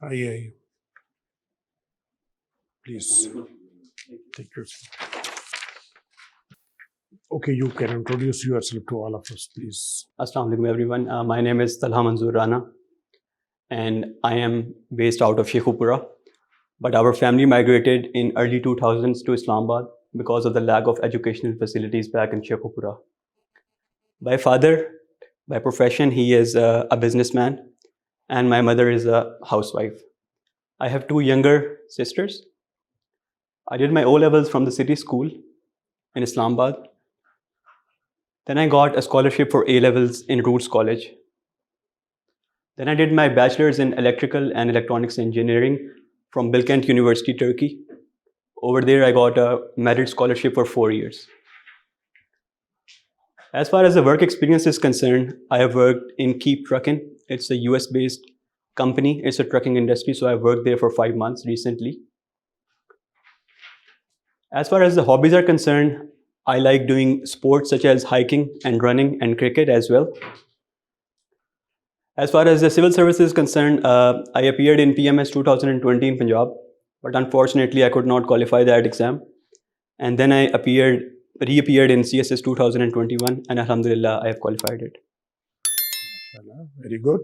I hear you. Please take your seat. Okay, you can introduce yourself to all of us, please. Assalamu alaikum everyone. My name is Talha Manzoor and I am based out of Sheikhupura. But our family migrated in early 2000s to Islamabad because of the lack of educational facilities back in Sheikhupura. By profession, he is a businessman, and my mother is a housewife. I have two younger sisters. I did my O-levels from the city school in Islamabad. Then I got a scholarship for A-levels in Roots College. Then I did my bachelor's in electrical and electronics engineering from Bilkent University, Turkey. Over there, I got a merit scholarship for 4 years. As far as the work experience is concerned, I have worked in Keep Trucking. It's a US-based company. It's a trucking industry, so I worked there for 5 months recently. As far as the hobbies are concerned, I like doing sports such as hiking and running and cricket as well. As far as the civil service is concerned, I appeared in PMS 2020 in Punjab, but unfortunately I could not qualify that exam. And then I reappeared in CSS 2021, and alhamdulillah, I have qualified it. Very good.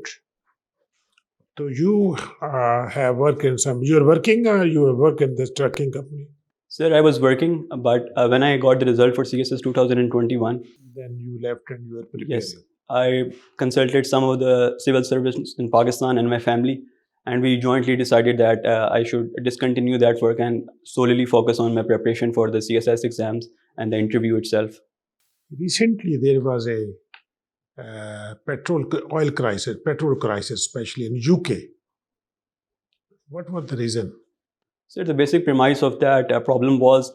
So you have worked in you're working or you work in this trucking company? Sir, I was working, but when I got the result for CSS 2021, then you left and you were preparing. Yes, I consulted some of the civil servants in Pakistan and my family, and we jointly decided that I should discontinue that work and solely focus on my preparation for the CSS exams and the interview itself. Recently, there was a petrol crisis, especially in UK. What was the reason? So the basic premise of that problem was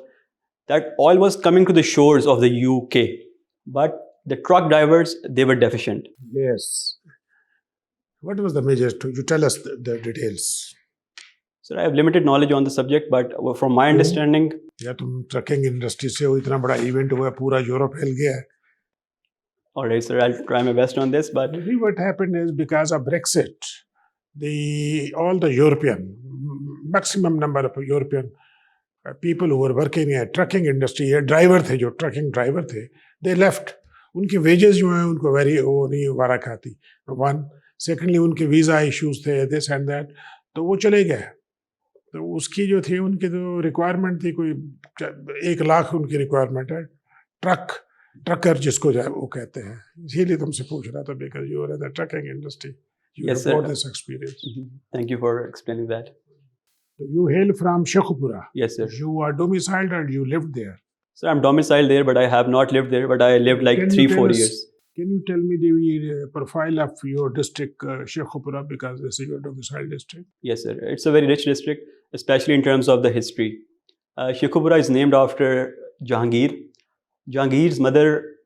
that oil was coming to the shores of the UK, but the truck drivers, they were deficient. Yes. What was the major? You tell us the details. Sir, I have limited knowledge on the subject, but from my understanding... या तुम trucking industry से हो, इतना बड़ा event हुआ, पूरा Europe हिल गया. All right, sir, I'll try my best on this, but... Maybe what happened is because of Brexit, all the European, maximum number of European people who were working in trucking industry, driver थे जो trucking driver थे, they left. उनकी wages जो हैं उनको वो नहीं वारा खाती. One, secondly उनके visa issues थे, this and that, तो वो चले गए. तो उसकी जो थी उनकी तो requirement थी कोई 1 लाख उनकी requirement है. Trucker जिसको वो कहते हैं. इसीलिए तुमसे पूछ रहा था because you are in the trucking industry. You yes, have got sir. this experience. Thank you for explaining that. You hail from Sheikhupura. Yes, sir. You are domiciled and you lived there. Sir, I'm domiciled there, but I have not lived there, but I lived like 3-4 years. Can you tell me the profile of your district, Sheikhupura, because this is your domicile district? Yes, sir. It's a very rich district, especially in terms of the history. Sheikhupura is named after Jahangir. Jahangir's mother,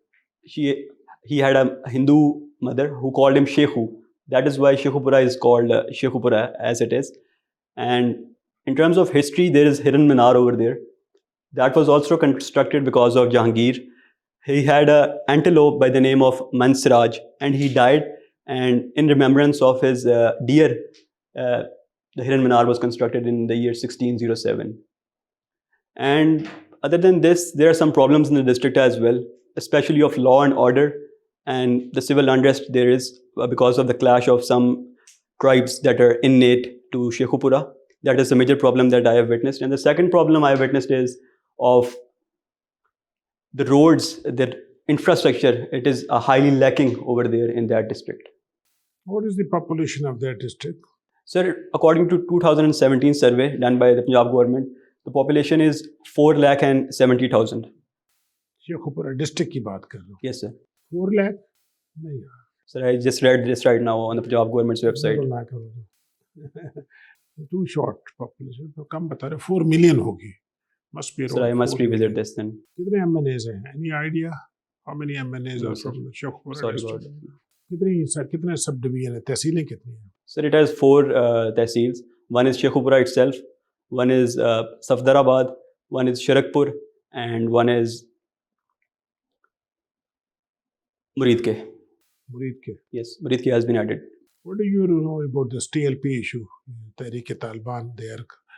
he had a Hindu mother who called him Sheikhu. That is why Sheikhupura is called Sheikhupura as it is. And in terms of history, there is Hiran Minar over there. That was also constructed because of Jahangir. He had an antelope by the name of Mansraj, and he died. And in remembrance of his deer, the Hiran Minar was constructed in the year 1607. And other than this, there are some problems in the district as well, especially of law and order and the civil unrest there is because of the clash of some tribes that are innate to Sheikhupura. That is a major problem that I have witnessed. And the second problem I have witnessed is of the roads, the infrastructure. It is highly lacking over there in that district. What is the population of that district? Sir, according to 2017 survey done by the Punjab government, the population is 4,70,000. Sheikhupura district की बात कर रहा हूँ. Yes, sir. 4 lakh? नहीं. Sir, I just read this right now on the Punjab government's website. Too short population. तो कम बता रहे 4 million होगी. Must be. Sir, I must revisit this then. कितने MNAs हैं? Any idea how many MNAs are from the Sheikhupura district? कितने sub division है? तहसीलें कितनी हैं? Sir, it has 4 tehsils. One is Sheikhupura itself, one is Safdarabad, one is Sharakpur, and one is Muridke. Muridke. Yes, Muridke has been added. What do you know about this TLP issue? Tehreek-e-Taliban,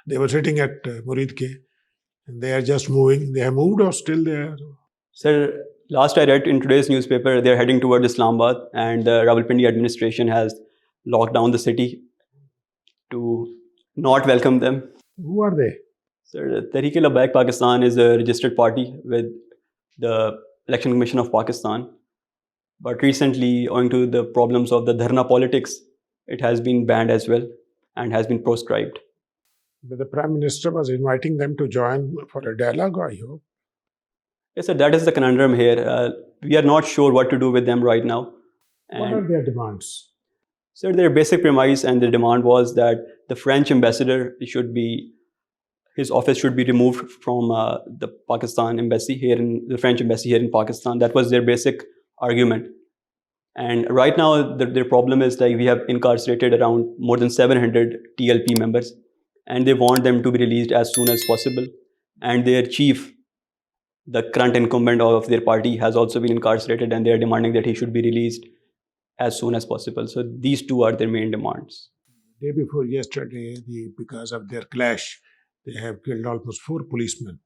they were sitting at Murid Ke, and they are just moving. They have moved or still there? Sir, last I read in today's newspaper, they're heading towards Islamabad, and the Rawalpindi administration has locked down the city to not welcome them. Who are they? Sir, Tehreek-e-Labbaik Pakistan is a registered party with the Election Commission of Pakistan. But recently, owing to the problems of the dharna politics, it has been banned as well and has been proscribed. But the Prime Minister was inviting them to join for a dialogue, I hope. Yes, sir, that is the conundrum here. We are not sure what to do with them right now. What are their demands? Sir, their basic premise and their demand was that the French ambassador his office should be removed from the Pakistan embassy the French embassy here in Pakistan. That was their basic argument. And right now, their problem is like we have incarcerated around more than 700 TLP members, and they want them to be released as soon as possible. And their chief, the current incumbent of their party, has also been incarcerated, and they are demanding that he should be released as soon as possible. So these two are their main demands. Day before yesterday, because of their clash, they have killed almost 4 policemen.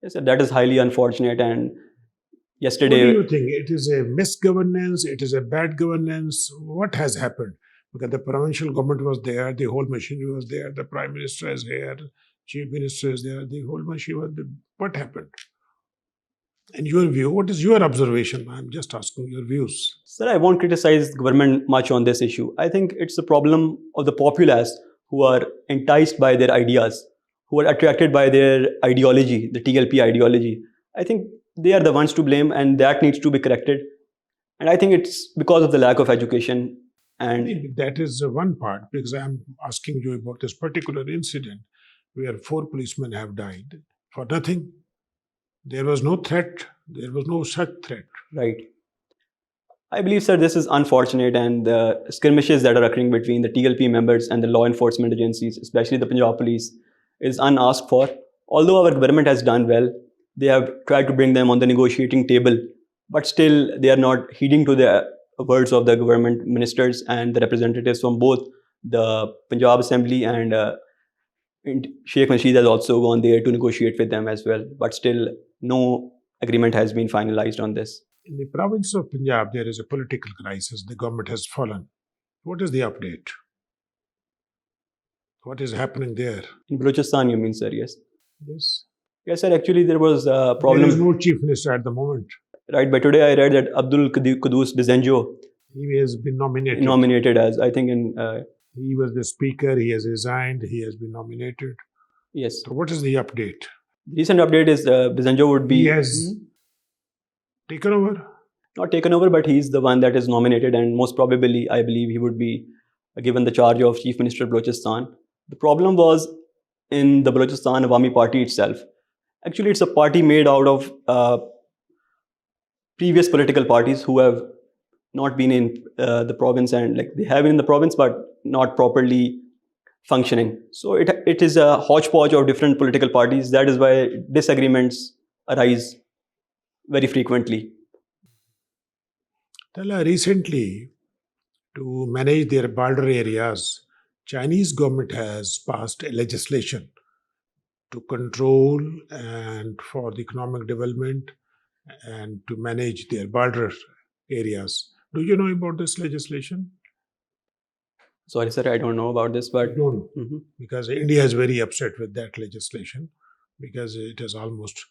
Yes, sir, that is highly unfortunate. And yesterday, what do you think? It is a misgovernance? It is a bad governance? What has happened? Because the provincial government was there, the whole machinery was there, the Prime Minister is here, Chief Minister is there, the whole machinery was there. What happened? In your view, what is your observation? I'm just asking your views. Sir, I won't criticize government much on this issue. I think it's the problem of the populace who are enticed by their ideas, who are attracted by their ideology, the TLP ideology. I think they are the ones to blame, and that needs to be corrected. And I think it's because of the lack of education. And that is one part, because I'm asking you about this particular incident where 4 policemen have died for nothing. There was no threat. There was no such threat. Right. I believe, sir, this is unfortunate, and the skirmishes that are occurring between the TLP members and the law enforcement agencies, especially the Punjab police, is unasked for. Although our government has done well, they have tried to bring them on the negotiating table, but still they are not heeding to the words of the government ministers and the representatives from both the Punjab Assembly and Sheikh Nasheed has also gone there to negotiate with them as well. But still, no agreement has been finalized on this. In the province of Punjab, there is a political crisis. The government has fallen. What is the update? What is happening there? In Balochistan, you mean, sir? Yes. Yes. Yes, sir. Actually, there was a problem. There is no chief minister at the moment. Right, but today I read that Abdul Qudus Bizenjo, he has been nominated. Nominated as, I think, he was the speaker. He has resigned. He has been nominated. Yes. So what is the update? The recent update is Bizenjo would be. He has taken over. Not taken over, but he's the one that is nominated, and most probably, I believe, he would be given the charge of Chief Minister of Balochistan. The problem was in the Balochistan Awami Party itself. Actually, it's a party made out of previous political parties who have not been in the province, and like they have been in the province but not properly functioning. So it is a hodgepodge of different political parties. That is why disagreements arise very frequently. Talha, recently, to manage their border areas, Chinese government has passed a legislation to control and for the economic development and to manage their border areas. Do you know about this legislation? Sorry, sir, I don't know about this, but No, because India is very upset with that legislation, because it is almost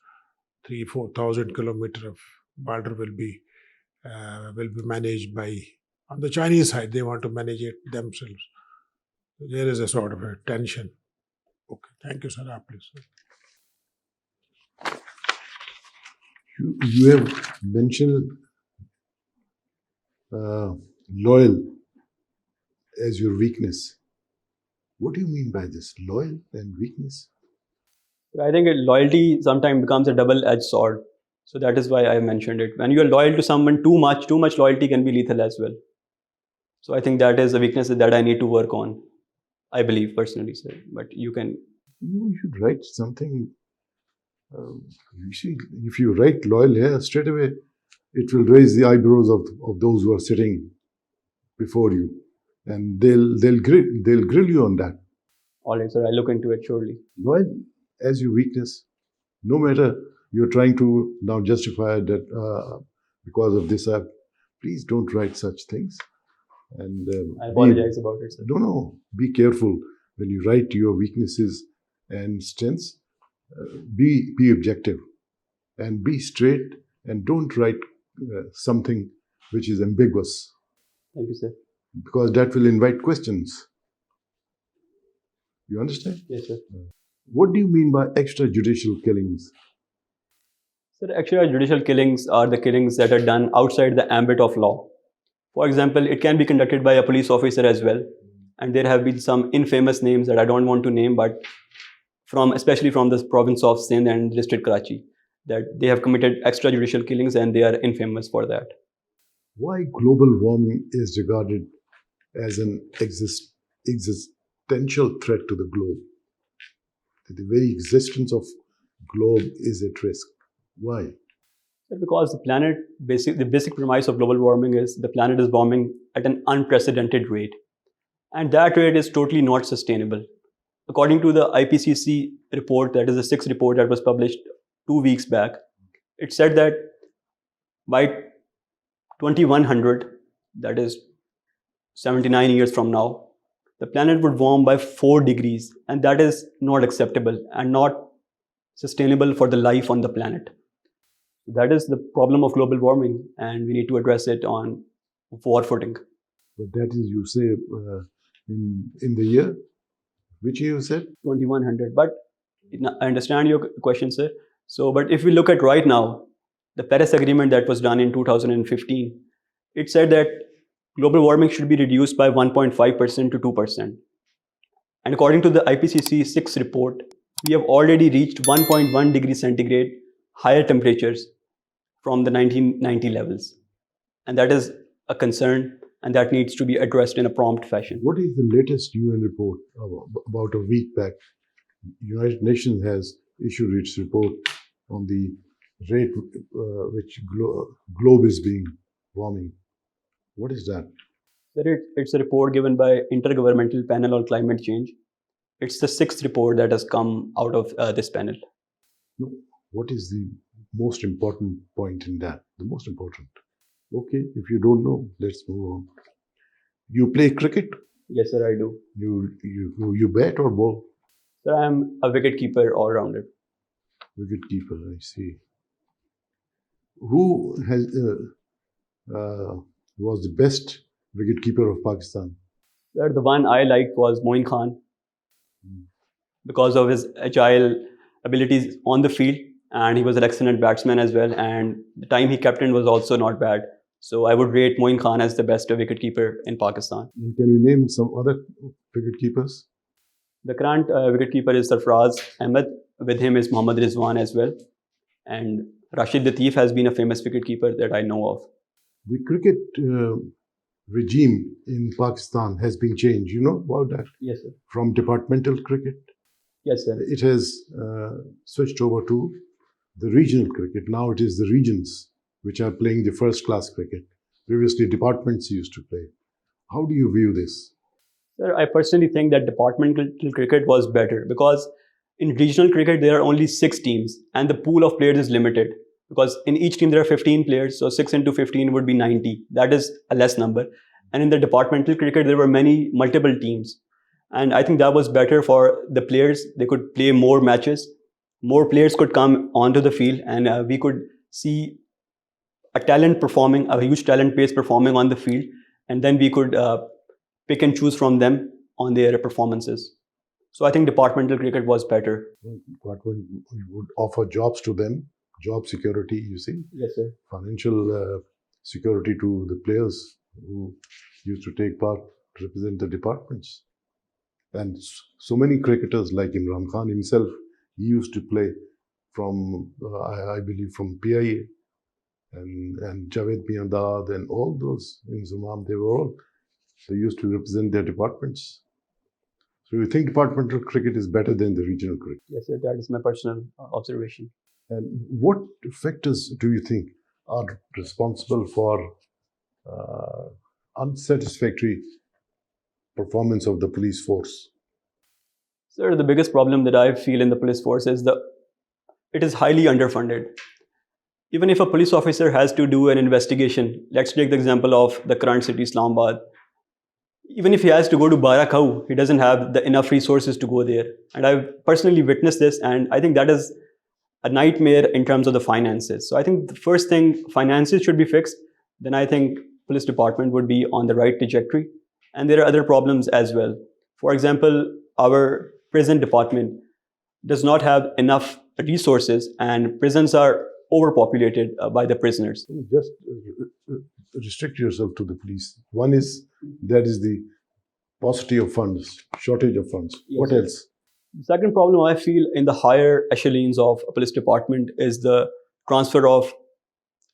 3,000-4,000 kilometers of border will be managed by, on the Chinese side. They want to manage it themselves. There is a sort of a tension. Okay, thank you, sir. Please. You have mentioned loyal as your weakness. What do you mean by this, loyal and weakness? I think loyalty sometimes becomes a double-edged sword. So that is why I mentioned it. When you are loyal to someone too much loyalty can be lethal as well. So I think that is a weakness that I need to work on, I believe personally, sir. But you can... You should write something. You see, if you write loyal here, straight away, it will raise the eyebrows of those who are sitting before you. and they'll grill you on that. All right, sir. I'll look into it surely. Loyal as your weakness, no matter you're trying to now justify that because of this app, please don't write such things. And I apologize about it, sir. no, be careful when you write your weaknesses and strengths. Be objective and be straight, and don't write something which is ambiguous, Thank you, sir. because that will invite questions. You understand? Yes, sir. What do you mean by extrajudicial killings? Sir, extrajudicial killings are the killings that are done outside the ambit of law. For example, it can be conducted by a police officer as well. And there have been some infamous names that I don't want to name, but especially from the province of Sindh and district Karachi, that they have committed extrajudicial killings and they are infamous for that. Why global warming is regarded as an existential threat to the globe? The very existence of globe is at risk. Why? Because the basic premise of global warming is the planet is warming at an unprecedented rate. And that rate is totally not sustainable. According to the IPCC report, that is the sixth report that was published 2 weeks back, it said that by 2100, that is 79 years from now, the planet would warm by 4 degrees, and that is not acceptable and not sustainable for the life on the planet. That is the problem of global warming, and we need to address it on war footing. But that is, you say, in the year? Which year you said? 2100. But I understand your question, sir. So, but if we look at right now, the Paris Agreement that was done in 2015, it said that global warming should be reduced by 1.5% to 2%. And according to the IPCC 6 report, we have already reached 1.1 degrees centigrade higher temperatures from the 1990 levels. And that is a concern, and that needs to be addressed in a prompt fashion. What is the latest UN report? About a week back, United Nations has issued its report on the rate which globe is being warming. What is that? It's a report given by Intergovernmental Panel on Climate Change. It's the 6th report that has come out of this panel. No. What is the most important point in that? The most important. Okay, if you don't know, let's move on. You play cricket? Yes, sir, I do. You bat or bowl? Sir, I'm a wicket keeper all-rounder. Wicket keeper, I see. Who was the best wicket keeper of Pakistan? Sir, the one I liked was Moin Khan, because of his agile abilities on the field, and he was an excellent batsman as well, and the time he captained was also not bad. So I would rate Moin Khan as the best wicketkeeper in Pakistan. And can you name some other wicketkeepers? The current wicketkeeper is Sarfraz Ahmed. With him is Mohammad Rizwan as well. And Rashid Latif has been a famous wicketkeeper that I know of. The cricket regime in Pakistan has been changed. You know about that? Yes, sir. From departmental cricket? Yes, sir. It has switched over to the regional cricket. Now it is the regions which are playing the first class cricket. Previously, departments used to play. How do you view this? Sir, I personally think that departmental cricket was better, because in regional cricket, there are only 6 teams and the pool of players is limited, because in each team there are 15 players. So 6 into 15 would be 90. That is a less number. And in the departmental cricket, there were multiple teams. And I think that was better for the players. They could play more matches. More players could come onto the field, and we could see a huge talent base performing on the field. And then we could pick and choose from them on their performances. So I think departmental cricket was better. What would offer jobs to them, job security, you see? Yes, sir. Financial security to the players who used to take part, represent the departments. And so many cricketers like Imran Khan himself, he used to play from, I believe, from PIA, and Javed Miandad and all those in Zumam, they used to represent their departments. So you think departmental cricket is better than the regional cricket? Yes, sir. That is my personal observation. And what factors do you think are responsible for unsatisfactory performance of the police force? Sir, the biggest problem that I feel in the police force is it is highly underfunded. Even if a police officer has to do an investigation, let's take the example of the current city, Islamabad. Even if he has to go to Barakau, he doesn't have the enough resources to go there. And I've personally witnessed this, and I think that is a nightmare in terms of the finances. So I think the first thing, finances should be fixed. Then I think police department would be on the right trajectory. And there are other problems as well. For example, our prison department does not have enough resources, and prisons are overpopulated by the prisoners. Just restrict yourself to the police. One is that is the paucity of funds, shortage of funds. Yes. What else? The second problem I feel in the higher echelons of a police department is the transfer of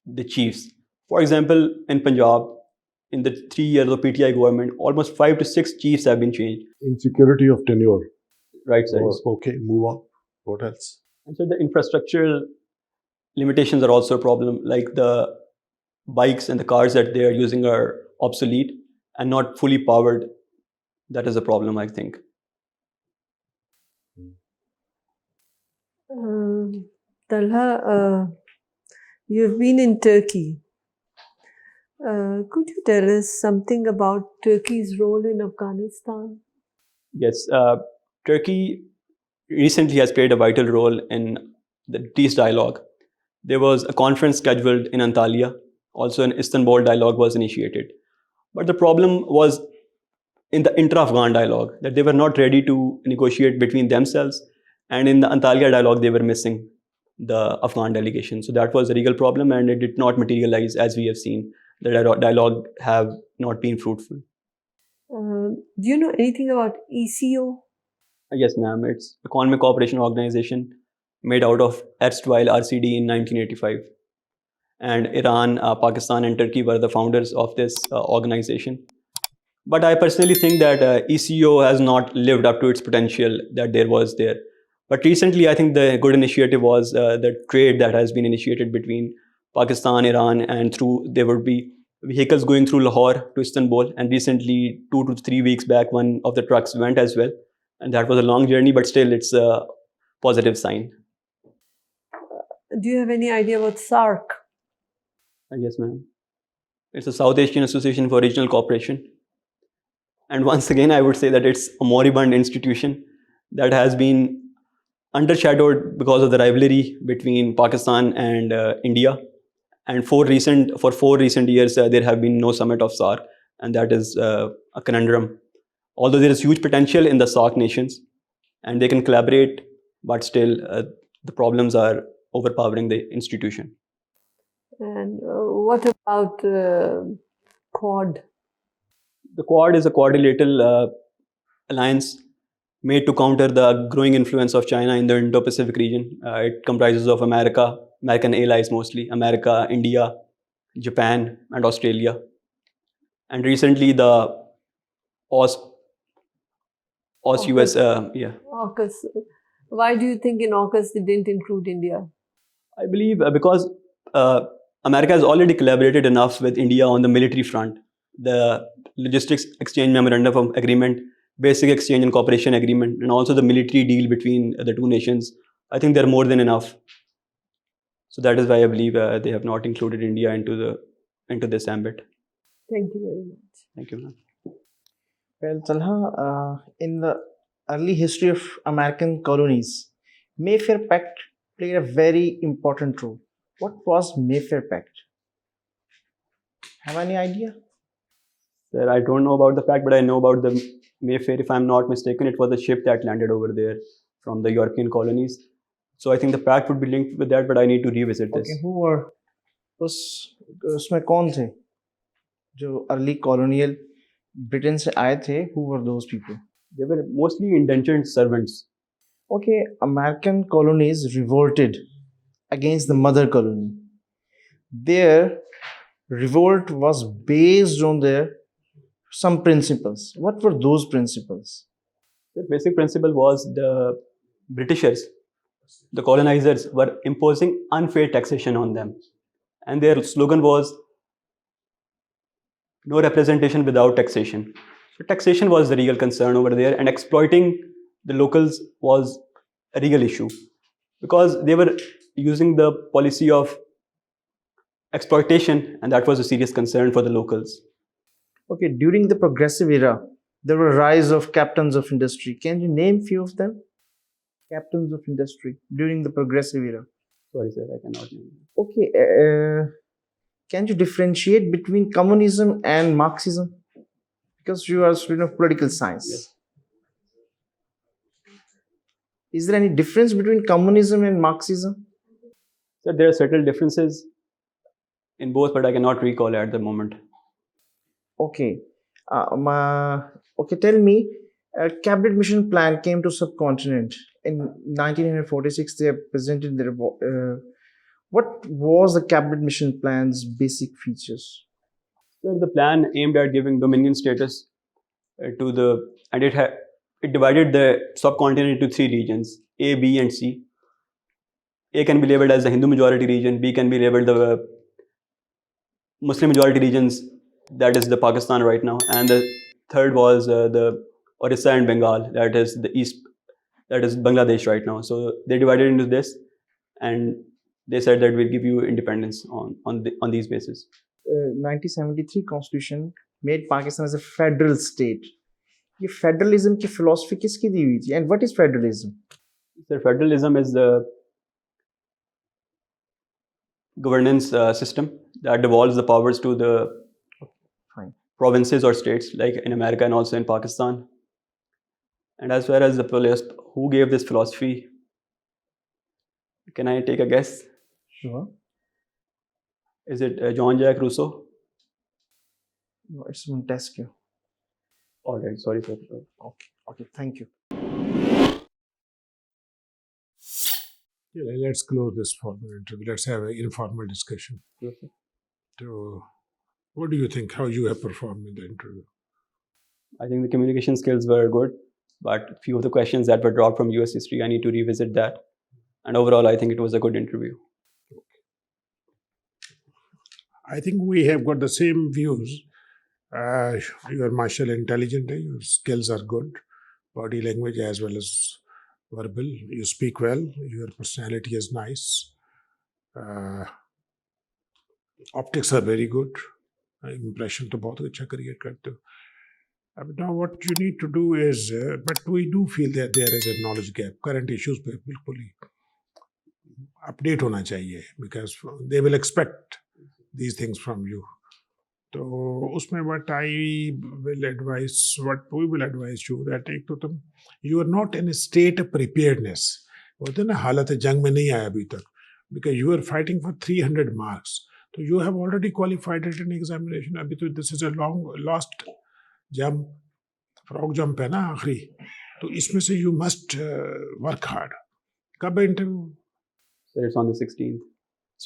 the chiefs. For example, in Punjab, in the 3 years of PTI government, almost 5 to 6 chiefs have been changed. Insecurity of tenure. Right, sir. Okay, move on. What else? And so the infrastructural limitations are also a problem, like the bikes and the cars that they are using are obsolete and not fully powered. That is a problem, I think. Talha, you've been in Turkey. Could you tell us something about Turkey's role in Afghanistan? Yes, Turkey recently has played a vital role in the peace dialogue. There was a conference scheduled in Antalya. Also, an Istanbul dialogue was initiated. But the problem was in the intra-Afghan dialogue, that they were not ready to negotiate between themselves. And in the Antalya dialogue, they were missing the Afghan delegation. So that was a real problem, and it did not materialize as we have seen. The dialogue have not been fruitful. Do you know anything about ECO? Yes, ma'am. It's Economic Cooperation Organization made out of erstwhile RCD in 1985. And Iran, Pakistan and Turkey were the founders of this organization. But I personally think that ECO has not lived up to its potential that there was there. But recently, I think the good initiative was the trade that has been initiated between Pakistan, Iran, and there would be vehicles going through Lahore to Istanbul. And recently, 2 to 3 weeks back, one of the trucks went as well. And that was a long journey, but still it's a positive sign. Do you have any idea about SARC? Yes, ma'am. It's a South Asian Association for Regional Cooperation. And once again, I would say that it's a moribund institution that has been undershadowed because of the rivalry between Pakistan and India. And for 4 recent years, there have been no summit of SARC, and that is a conundrum. Although there is huge potential in the SARC nations, and they can collaborate, but still the problems are overpowering the institution. And what about Quad? The Quad is a quadrilateral alliance made to counter the growing influence of China in the Indo-Pacific region. It comprises of American allies mostly, America, India, Japan, and Australia. And recently the AUKUS, AUKUS. Why do you think in AUKUS they didn't include India? I believe because America has already collaborated enough with India on the military front. The Logistics Exchange Memorandum of Agreement, Basic Exchange and Cooperation Agreement, and also the military deal between the two nations, I think they're more than enough. So that is why I believe they have not included India into this ambit. Thank you very much. Thank you, ma'am. Well, Talha, in the early history of American colonies, Mayfair Pact played a very important role. What was Mayfair Pact? Have any idea? Sir, I don't know about the pact, but I know about the Mayfair. If I'm not mistaken, it was a ship that landed over there from the European colonies. So I think the pact would be linked with that, but I need to revisit this. Okay, who were उसमें कौन थे जो early colonial Britain से आए थे? Who were those people? They were mostly indentured servants. Okay, American colonies revolted against the mother colony. Their revolt was based on some principles. What were those principles? The basic principle was the Britishers, the colonizers, were imposing unfair taxation on them. And their slogan was, no representation without taxation. So taxation was the real concern over there, and exploiting the locals was a real issue because they were using the policy of exploitation, and that was a serious concern for the locals. Okay, during the progressive era, there were rise of captains of industry. Can you name few of them? Captains of industry during the progressive era. Sorry, sir, I cannot name. Okay, can you differentiate between communism and Marxism? Because you are a student of political science. Yes. Is there any difference between communism and Marxism? So there are certain differences in both, but I cannot recall at the moment. Okay. Okay, tell me, a cabinet mission plan came to subcontinent in 1946. They have presented their. What was the cabinet mission plan's basic features? So the plan aimed at giving dominion status to the, and it divided the subcontinent into 3 regions: A, B, and C. A can be labeled as the Hindu majority region. B can be labeled the Muslim majority regions, that is the Pakistan right now, and the third was the Orissa and Bengal, that is the east, that is Bangladesh right now. So they divided into this, and they said that we'll give you independence on these bases. 1973 Constitution made Pakistan as a federal state. ये federalism की philosophy किसकी दी हुई थी and what is federalism? So federalism is the governance system that devolves the powers to the provinces or states, like in America and also in Pakistan. And as far as who gave this philosophy, can I take a guess? Sure. Is it Jean-Jacques Rousseau? No, it's Montesquieu. All right, sorry sir. Okay, thank you. Yeah, let's close this formal interview. Let's have an informal discussion. Yes, sir. So, what do you think? How you have performed in the interview? I think the communication skills were good, but a few of the questions that were dropped from US history, I need to revisit that. And overall, I think it was a good interview. I think we have got the same views. You are martial intelligent, your skills are good, body language as well as verbal. You speak well, your personality is nice. Optics are very good. Impression to बहुत अच्छा create करते हो. But now what you need to do is, but we do feel that there is a knowledge gap. Current issues पे बिल्कुल ही update होना चाहिए, because they will expect these things from you. तो उसमें what we will advise you that एक तो तुम you are not in a state of preparedness. बोलते हैं ना हालत जंग में नहीं आया अभी तक, because you are fighting for 300 marks. So you have already qualified at an examination. अभी तो this is a long lost jump, frog jump है ना आखिरी. तो इसमें से you must work hard. कब है interview? So it's on the 16th.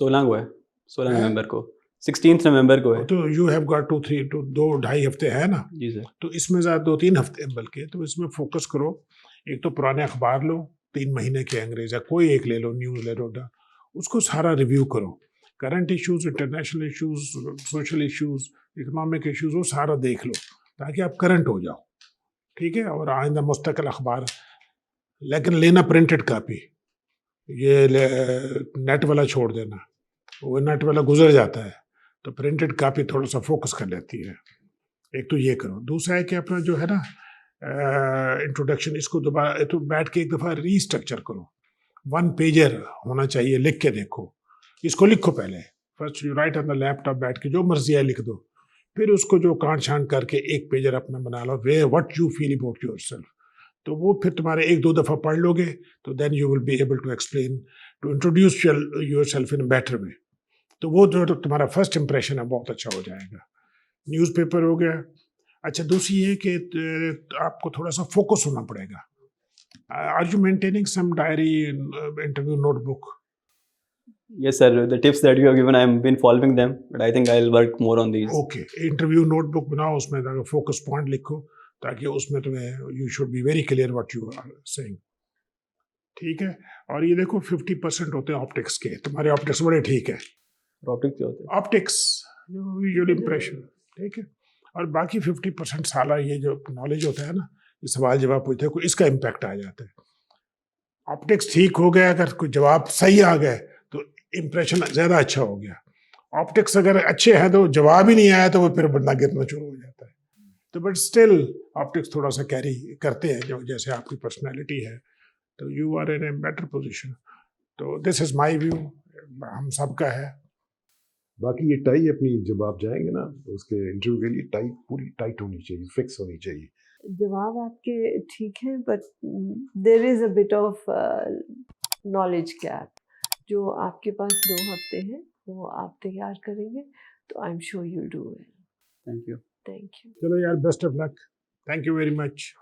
16 हुआ है, 16 नवंबर को. 16th नवंबर को है. तो you have got 2-2.5 हफ्ते है ना. जी सर. तो इसमें ज़्यादा 2-3 हफ्ते बल्कि, तो इसमें फोकस करो. एक तो पुराने अखबार लो, 3 महीने के अंग्रेज या कोई एक ले लो, न्यूज़ ले लो, उसको सारा रिव्यू करो. Current issues, international issues, social issues, economic issues, वो सारा देख लो ताकि आप करंट हो जाओ. ठीक है. और आइंदा मुस्तकिल अखबार, लेकिन लेना प्रिंटेड कापी. ये नेट वाला छोड़ देना, वो नेट वाला गुजर जाता है, तो प्रिंटेड कापी थोड़ा सा फोकस कर लेती है. एक तो ये करो. दूसरा है कि अपना जो है ना इंट्रोडक्शन, इसको दोबारा तो बैठ के एक दफ़ा रीस्ट्रक्चर करो. 1 पेजर होना चाहिए, लिख के देखो. इसको लिखो पहले. First you right on the laptop, बैठ के जो मर्जी है लिख दो. फिर उसको जो काट छांट करके 1 पेजर अपना बना लो, way what you feel about yourself. तो वो फिर तुम्हारे 1-2 दफ़ा पढ़ लोगे, तो then you will be able to explain, to introduce yourself in better way. तो वो जो तुम्हारा फर्स्ट इंप्रेशन है बहुत अच्छा हो जाएगा. न्यूज़पेपर हो गया. अच्छा, दूसरी ये कि आपको थोड़ा सा फोकस होना पड़ेगा. Are you maintaining some diary, interview notebook? Yes sir, the tips that you have given, I have been following them, but I think I'll work more on these. Okay. Interview notebook बनाओ, उसमें focus point लिखो, ताकि उसमें तुम्हें you should be very clear what you are saying. ठीक है. और ये देखो 50% होते हैं ऑप्टिक्स के. तुम्हारे ऑप्टिक्स बड़े ठीक है. Optics क्या होते हैं? Optics, visual impression. ठीक है. और बाकी 50% साला ये जो नॉलेज होता है ना, ये सवाल जवाब पूछते हैं, कोई इसका इम्पैक्ट आ जाता है। ऑप्टिक्स ठीक हो गया, अगर कोई जवाब सही आ गए तो इम्प्रेशन ज़्यादा अच्छा हो गया। ऑप्टिक्स अगर अच्छे हैं तो जवाब ही नहीं आया तो वो फिर बंदा गिरना शुरू हो जाता है। तो बट स्टिल ऑप्टिक्स थोड़ा सा कैरी करते हैं, जो जैसे आपकी पर्सनैलिटी है, तो you are in a better position. तो दिस इज़ माई व्यू, हम सबका है। बाकी ये टाई अपनी, जब आप जाएंगे ना उसके इंटरव्यू के लिए, टाई पूरी टाइट होनी चाहिए, फिक्स होनी चाहिए। जवाब आपके ठीक हैं, but there is a bit of knowledge gap. जो आपके पास 2 हफ्ते हैं वो आप तैयार करेंगे तो I am sure you do well. Thank you. Thank you. चलो यार, best of luck, thank you very much.